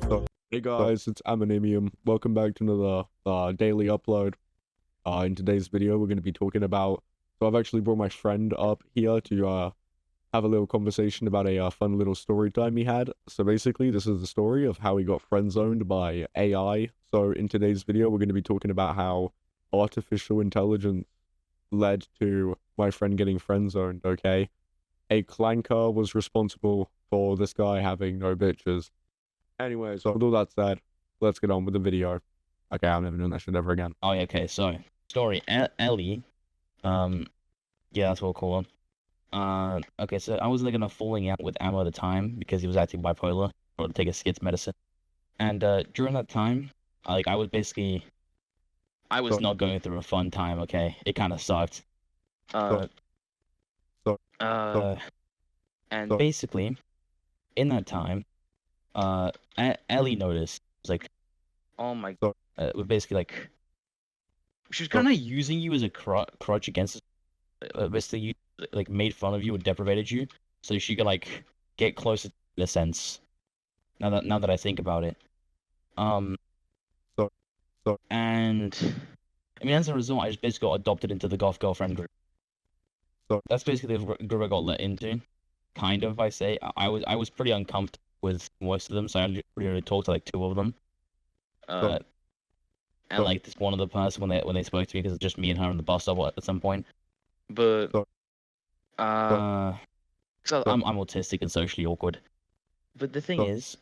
So, hey guys, it's Ammunimium. Welcome back to another daily upload. In today's video, we're going to be talking about. So I've actually brought my friend up here to have a little conversation about a fun little story time he had. So basically, this is the story of how he got friend zoned by AI. So in today's video, we're going to be talking about how artificial intelligence led to my friend getting friend zoned. Okay, a clanker was responsible for this guy having no bitches. Anyway, so with all that said, let's get on with the video. Okay, I'm never doing that shit ever again. Oh, yeah, okay, so, story, Ellie, yeah, that's what we'll call him. Okay, so I was, like, in a falling out with Ammo at the time, because he was acting bipolar, or to take a schiz medicine, and, during that time, I was not going through a fun time, okay, it kinda sucked, and basically, in that time, Ellie noticed, was like, oh my god, basically, like, she was kind of using you as a crutch against, basically, you, like, made fun of you and deprivated you, so she could, like, get closer in a sense. Now that I think about it, and I mean, as a result, I just basically got adopted into the goth girlfriend group. That's basically the group I got let into, kind of. I say I was pretty uncomfortable with most of them, so I only really talked to like two of them. And like this one other person when they spoke to me, because it's just me and her on the bus stop at some point. But because I'm autistic and socially awkward. But the thing is,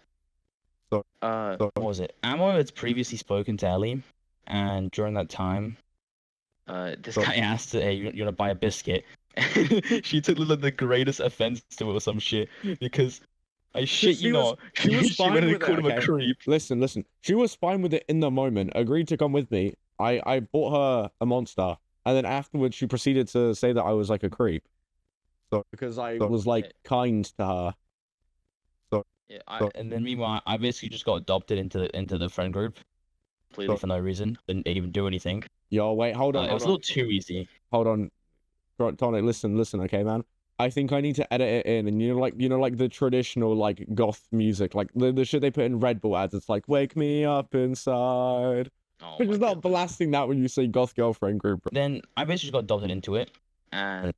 what was it? Ammo had previously spoken to Ellie, and during that time, this guy asked her, "Hey, you wanna buy a biscuit?" She took the greatest offense to it or some shit, because I shit you not, she was fine went and with it, called him a okay? creep. Listen. She was fine with it in the moment, agreed to come with me. I bought her a monster, and then afterwards she proceeded to say that I was like a creep. So because I was like kind to her. Yeah, and then meanwhile, I basically just got adopted into the friend group, completely for no reason. Didn't even do anything. Yo, wait, hold on. It was a little too easy. Hold on, Tonic. Listen, okay, man. I think I need to edit it in, and like the traditional like goth music, like the shit they put in Red Bull ads. It's like "Wake me up inside." Oh, But just not blasting that when you say goth girlfriend group. Then I basically just got adopted into it, and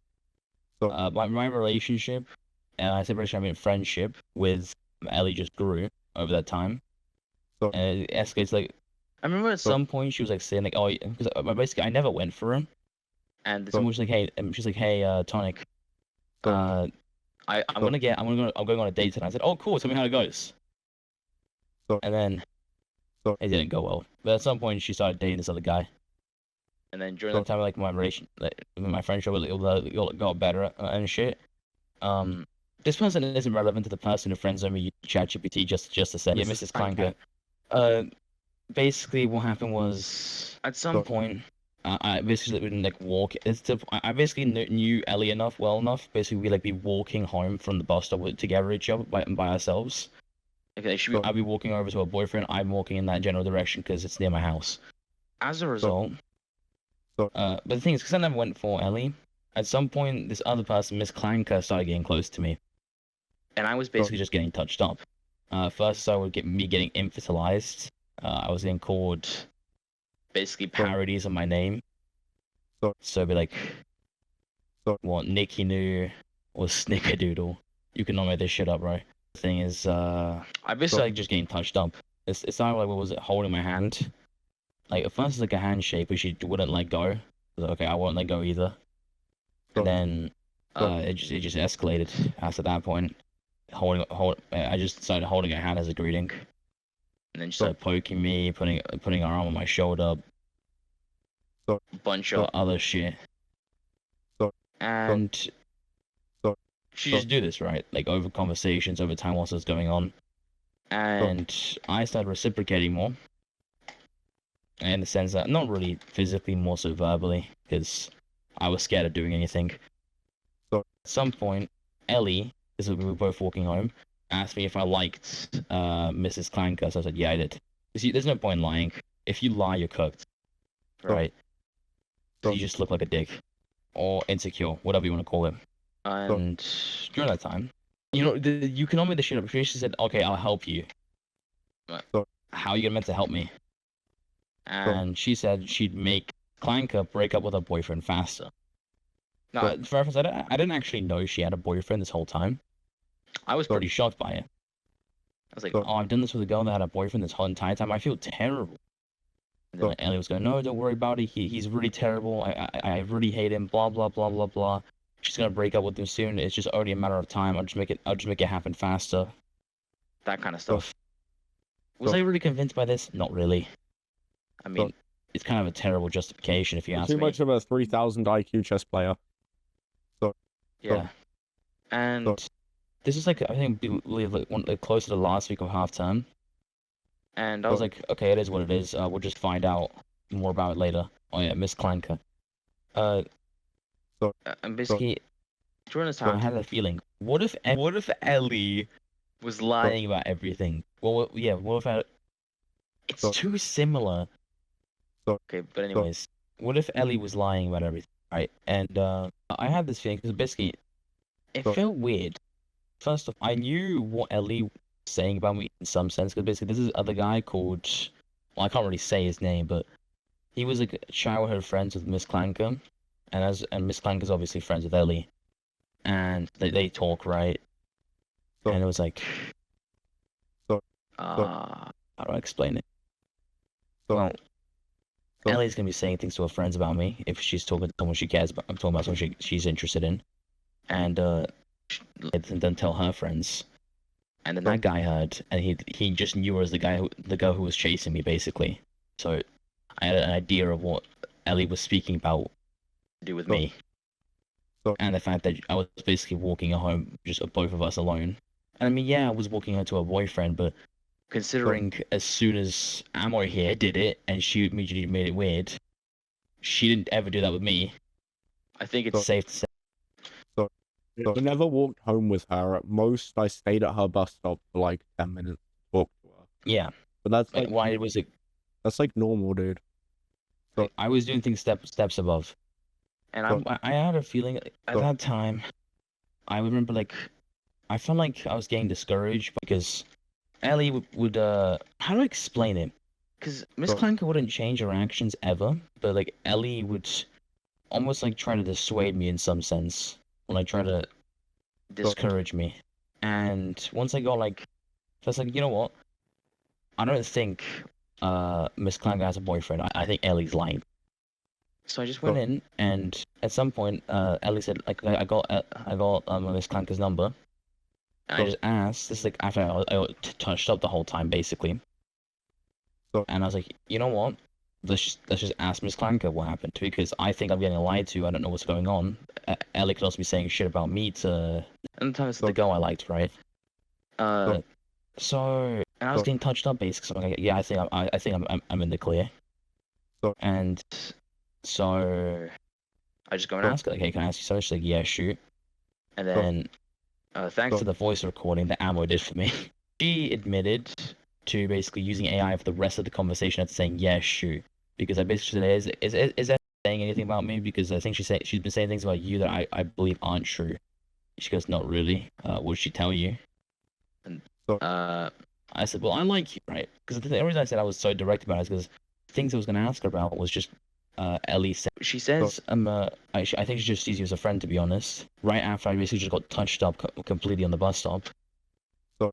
my relationship, and I say relationship, I mean friendship with Ellie just grew over that time. And it escalates. Like, I remember at some point she was like saying like, "Oh," because basically I never went for him, and someone was like, "Hey," and she's like, "Hey, Tonic, I'm going on a date tonight." I said, "Oh, cool. Tell me how it goes." And then it didn't go well. But at some point she started dating this other guy. And then during that time, like my friendship, it got better and shit. This person isn't relevant to the person who friends me ChatGPT just to say, yeah, Mrs. Klanker. Basically, what happened was at some point, I basically wouldn't like walk. I basically knew Ellie well enough. Basically, we'd like be walking home from the bus stop together, each other by ourselves. Okay, I'd be walking over to her boyfriend. I'm walking in that general direction because it's near my house. As a result, but the thing is, because I never went for Ellie, at some point this other person, Miss Klanker, started getting close to me, and I was basically just getting touched up. First, I would get me getting infantilized. I was getting called basically parodies of my name. So it'd be like, what, Nicky Noo or Snickerdoodle. You can not make this shit up, right? The thing is, I basically like just getting touched up. It's not like, what was it, holding my hand? Like, at first it's like a handshake, but she wouldn't let go. I was like, okay, I won't let go either. And then it just escalated after that point. I just started holding her hand as a greeting. And then she started poking me, putting her arm on my shoulder. A bunch of other shit. And she just do this, right? Like, over conversations, over time whilst it was going on. And I started reciprocating more. In the sense that, not really physically, more so verbally, because I was scared of doing anything. At some point, Ellie, as we were both walking home, asked me if I liked Mrs. Klanker, so I said, yeah, I did. See, there's no point in lying. If you lie, you're cooked. Right? So you just look like a dick. Or insecure, whatever you want to call it. And during that time, you know, you can only make the shit up. She said, okay, I'll help you. how are you meant to help me? And she said she'd make Clanka break up with her boyfriend faster. Now, for reference, I didn't actually know she had a boyfriend this whole time. I was pretty shocked by it. I was like, oh, I've done this with a girl that had a boyfriend this whole entire time. I feel terrible. And then Ellie was going, no, don't worry about it. He's really terrible. I really hate him. Blah blah blah blah blah. She's gonna break up with him soon. It's just only a matter of time. I'll just make it happen faster. That kind of stuff. Was I really convinced by this? Not really. I mean, it's kind of a terrible justification if you ask me. Too much of a 3,000 IQ chess player. Yeah. And this is like, I think, close to the last week of half term. And I was like, okay, it is what it is. We'll just find out more about it later. Oh yeah, Miss Clanker. And basically, during this time, I had a feeling. What if Ellie was lying about everything? Well, yeah. What if it's too similar? Okay, but anyways, what if Ellie was lying about everything, right? And I had this feeling because basically, it felt weird. First off, I knew what Ellie was saying about me in some sense because basically, this is other guy called. Well, I can't really say his name, but he was like childhood friends with Miss Clanker. And Miss Clanker's obviously friends with Ellie, and they talk, right? And it was like, how do I explain it? Well, Ellie's gonna be saying things to her friends about me if she's talking to someone she cares about. I'm talking about someone she's interested in, and then tell her friends. And then that guy heard, and he just knew her as the girl who was chasing me, basically. So I had an idea of what Ellie was speaking about. Do with me, and the fact that I was basically walking her home, just both of us alone. And I mean, yeah, I was walking her to her boyfriend, but considering as soon as Ammo here did it, and she immediately made it weird, she didn't ever do that with me. I think it's safe to say. I never walked home with her. At most, I stayed at her bus stop for like 10 minutes to talk to her. Yeah, but that's like why was it? That's like normal, dude. I was doing things steps above. And I had a feeling at that time, I remember I felt like I was getting discouraged because Ellie would how do I explain it? Because Miss Clanker wouldn't change her actions ever, but like Ellie would almost like try to dissuade me in some sense when I try to discourage me. And once I got I was like, you know what? I don't think Miss Clanker has a boyfriend. I think Ellie's lying. So I just went in, and at some point, Ellie said, I got Miss Clanker's number. And I just asked. This is like after I touched up the whole time, basically. And I was like, you know what? Let's just ask Miss Clanker what happened, because I think I'm getting lied to. I don't know what's going on. Ellie could also be saying shit about me to. And it's the girl I liked, right? And I was getting touched up, basically. So I'm like, yeah, I think I'm in the clear. And so I just go and ask her, like, hey, can I ask you something? She's like, yeah, shoot. And then, thanks to the voice recording that Ammo did for me, she admitted to basically using AI for the rest of the conversation and saying, yeah, shoot. Because I basically said, is that saying anything about me? Because I think she's been saying things about you that I believe aren't true. She goes, not really. What did she tell you? And I said, well, I like you, right? Because the only reason I said I was so direct about it is because things I was going to ask her about was just Ellie said. She says, I think she just sees you as a friend, to be honest. Right after I basically just got touched up completely on the bus stop.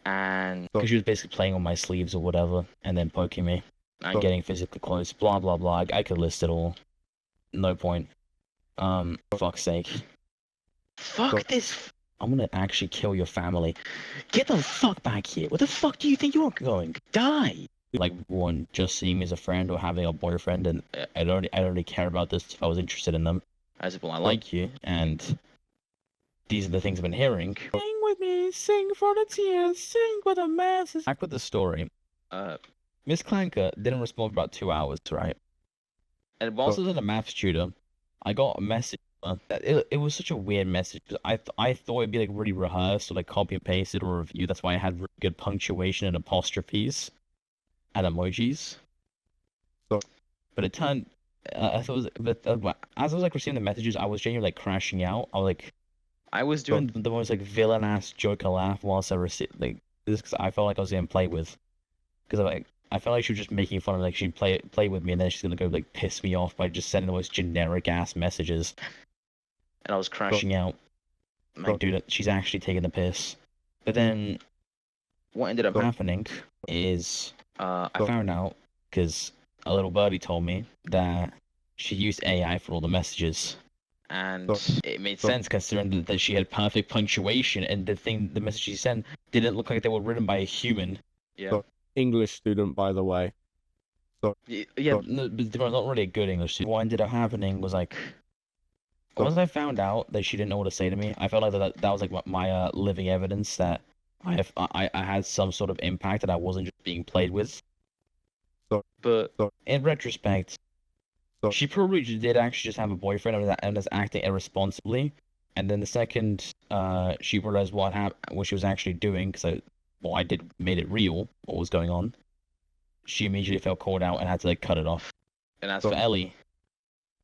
And because she was basically playing on my sleeves or whatever, and then poking me, and getting physically close, blah, blah, blah. I could list it all. No point. Fuck's sake. Fuck this. I'm gonna actually kill your family. Get the fuck back here. Where the fuck do you think you're going? Die! Like, one, just seeing me as a friend or having a boyfriend, and I don't really care about this if I was interested in them. I said, well, I like you, and these are the things I've been hearing. Sing with me, sing for the tears, sing for the masses. Back with the story. Miss Clanker didn't respond for about 2 hours, right? And whilst I was in a maths tutor, I got a message. It was such a weird message. I thought it'd be like really rehearsed or like copy and pasted or review. That's why I had really good punctuation and apostrophes and emojis. But it turned. I thought it was, but as I was like receiving the messages, I was genuinely like crashing out. I was doing the most like villain ass Joker laugh whilst I received like this because I felt like I was getting played with. because I felt like she was just making fun of, like, she'd play with me, and then she's gonna go like piss me off by just sending the most generic ass messages, and I was crashing out. I'm like, dude, she's actually taking the piss. But then what ended up happening is I found out because a little birdie told me that she used AI for all the messages. And it made sense considering that she had perfect punctuation, and the message she sent didn't look like they were written by a human. Yeah. English student, by the way. Yeah, no, but they were not really a good English student. What ended up happening was, like, once I found out that she didn't know what to say to me, I felt like that was like my living evidence that I had some sort of impact, that I wasn't just being played with. But in retrospect, she probably did actually just have a boyfriend and was acting irresponsibly. And then the second she realized what she was actually doing, because I made it real, what was going on, she immediately felt called out and had to, like, cut it off. And as for Ellie,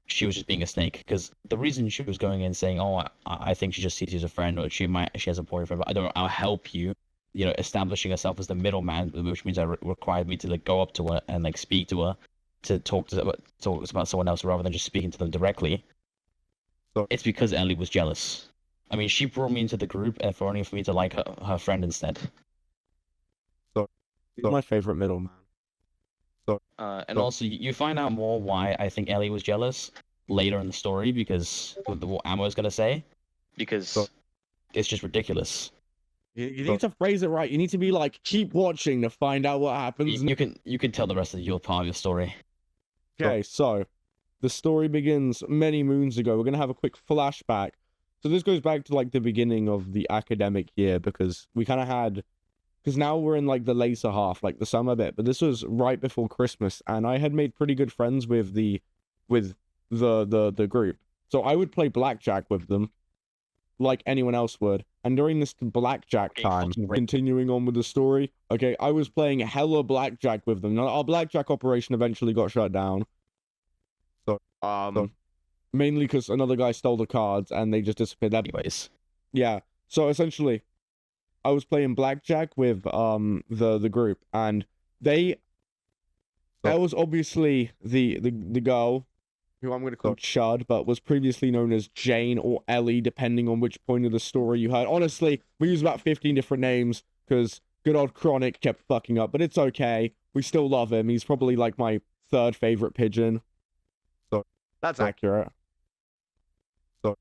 she was just being a snake, because the reason she was going in saying, "Oh, I think she just sees you as a friend, or she has a boyfriend, but I don't know, I'll help you," establishing herself as the middleman, which means that required me to, like, go up to her and, like, speak to her, to talk about someone else rather than just speaking to them directly. It's because Ellie was jealous. I mean, she brought me into the group and only for me to like her friend instead. He's my favorite middleman. And also, you find out more why I think Ellie was jealous later in the story, because what Ammo's gonna say, because it's just ridiculous. You need to phrase it right. You need to be like, keep watching to find out what happens. You can tell the rest of your part of your story. Okay, so the story begins many moons ago. We're gonna have a quick flashback. So this goes back to, like, the beginning of the academic year, because we kind of had, because now we're in, like, the later half, like the summer bit, but this was right before Christmas, and I had made pretty good friends with the group. So I would play blackjack with them, like anyone else would. And during this blackjack time, continuing on with the story, okay, I was playing hella blackjack with them. Now, our blackjack operation eventually got shut down. Mainly because another guy stole the cards and they just disappeared. Anyways. Yeah. So essentially, I was playing blackjack with the group, and that was obviously the girl who I'm going to call Chud, but was previously known as Jane or Ellie, depending on which point of the story you heard. Honestly, we used about 15 different names because good old Chronic kept fucking up, but it's okay. We still love him. He's probably, like, my third favorite pigeon. So that's accurate. So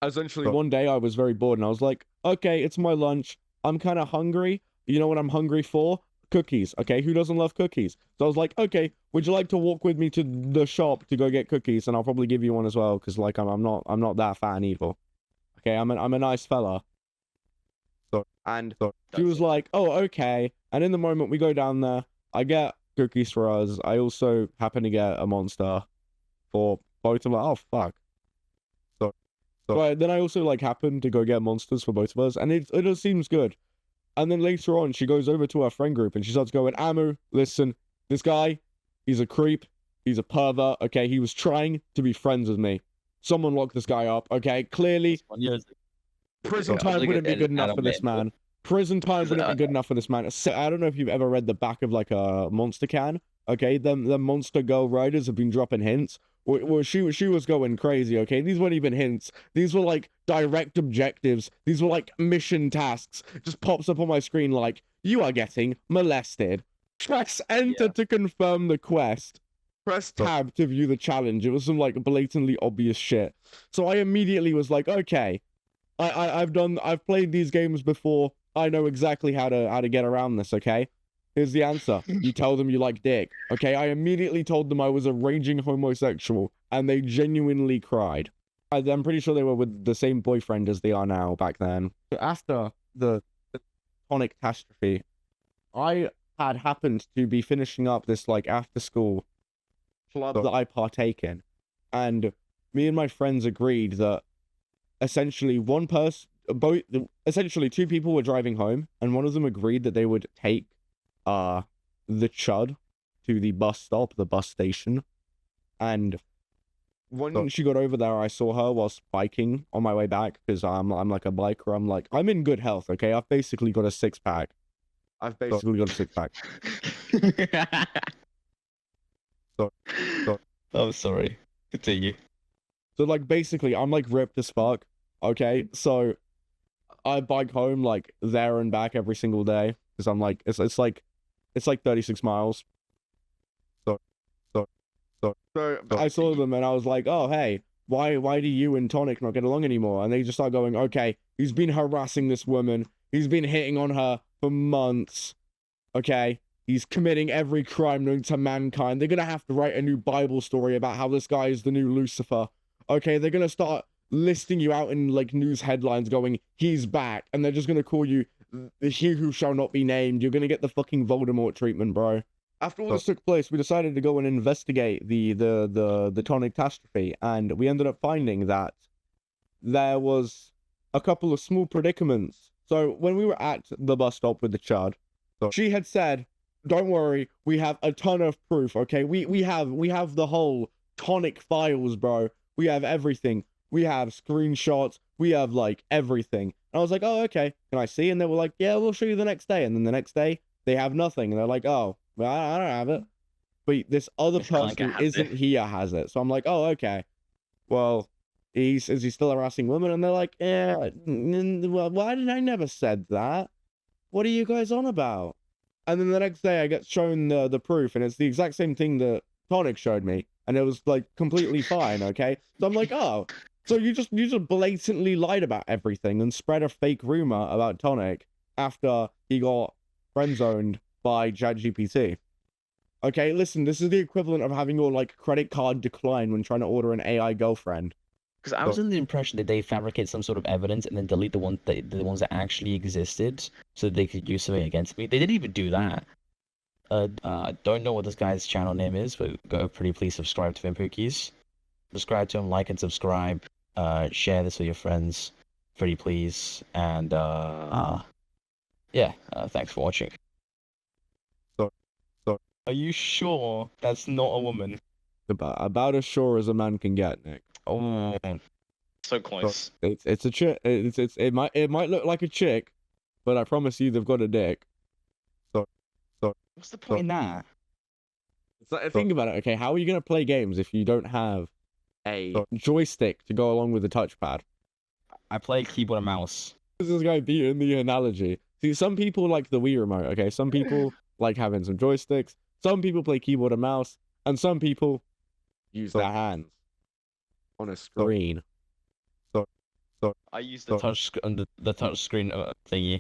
essentially, one day I was very bored and I was like, okay, it's my lunch. I'm kind of hungry. You know what I'm hungry for? Cookies. Okay, who doesn't love cookies? So I was like, okay, would you like to walk with me to the shop to go get cookies? And I'll probably give you one as well, because, like, I'm not that fat and evil. Okay, I'm a nice fella. She was like, oh, okay. And in the moment we go down there, I get cookies for us. I also happen to get a monster for both of us. Oh, fuck. But then I also, like, happened to go get monsters for both of us, and it just seems good. And then later on, she goes over to her friend group and she starts going, Ammu, listen, this guy, he's a creep, he's a pervert, okay? He was trying to be friends with me. Someone lock this guy up, okay? Clearly, prison time wouldn't be good enough for this man. Prison time wouldn't be good enough for this man. I don't know if you've ever read the back of, like, a monster can, okay? The monster girl writers have been dropping hints. Well, she was going crazy, okay? These weren't even hints. These were, like, direct objectives. These were, like, mission tasks. It just pops up on my screen like, you are getting molested. Press enter to confirm the quest. Press tab to view the challenge. It was some, like, blatantly obvious shit. So I immediately was like, okay, I've played these games before. I know exactly how to get around this, okay? Here's the answer. You tell them you like dick. Okay, I immediately told them I was a raging homosexual, and they genuinely cried. I'm pretty sure they were with the same boyfriend as they are now back then. After the Tonic catastrophe, I had happened to be finishing up this, like, after-school club that I partake in, and me and my friends agreed that essentially essentially two people were driving home, and one of them agreed that they would take the Chud to the bus stop, the bus station, and when she got over there, I saw her whilst biking on my way back, because I'm like a biker. I'm in good health, okay? I've basically got a six-pack. So, so, I'm sorry. Continue. so like basically, I'm like ripped as fuck. Okay, so I bike home like there and back every single day because I'm like it's like 36 miles. So so I saw them and I was like, oh hey, why do you and Tonic not get along anymore? And they just start going, okay, he's been harassing this woman, he's been hitting on her for months. Okay, he's committing every crime known to mankind. They're gonna have to write a new Bible story about how this guy is the new Lucifer. Okay, they're gonna start listing you out in like news headlines going, he's back, and they're just gonna call you he who shall not be named. You're gonna get the fucking Voldemort treatment, bro. After all this took place, we decided to go and investigate the Tonic catastrophe, and we ended up finding that there was a couple of small predicaments. So when we were at the bus stop with the chud, she had said, "Don't worry, we have a ton of proof. Okay, we have the whole Tonic files, bro. We have everything. We have screenshots. We have like everything." And I was like, "Oh, okay. Can I see?" And they were like, "Yeah, we'll show you the next day." And then the next day, they have nothing, and they're like, "Oh, well, I don't have it." But this other person who isn't here has it. So I'm like, "Oh, okay. Well, is he still harassing women?" And they're like, "Yeah. Well, why did I never said that? What are you guys on about?" And then the next day I get shown the proof, and it's the exact same thing that Tonic showed me, and it was like completely fine. Okay, so I'm like, oh, so you just blatantly lied about everything and spread a fake rumor about Tonic after he got friend zoned by ChatGPT. Okay, listen, this is the equivalent of having your like credit card decline when trying to order an AI girlfriend. Because I was under the impression that they fabricate some sort of evidence and then delete the ones that actually existed, so they could use something against me. They didn't even do that. Don't know what this guy's channel name is, but go pretty please subscribe to him, Pookies. Subscribe to him, like and subscribe. Share this with your friends, pretty please. And yeah. Thanks for watching. So, are you sure that's not a woman? About as sure as a man can get, Nick. Oh, so close. It's a chick. It might look like a chick, but I promise you they've got a dick. So what's the point in that? Think about it. Okay, how are you gonna play games if you don't have a joystick to go along with the touchpad? I play keyboard and mouse. This guy beating the analogy. See, some people like the Wii remote. Okay, some people like having some joysticks. Some people play keyboard and mouse, and some people use their hands on a screen. So I use the touch screen thingy.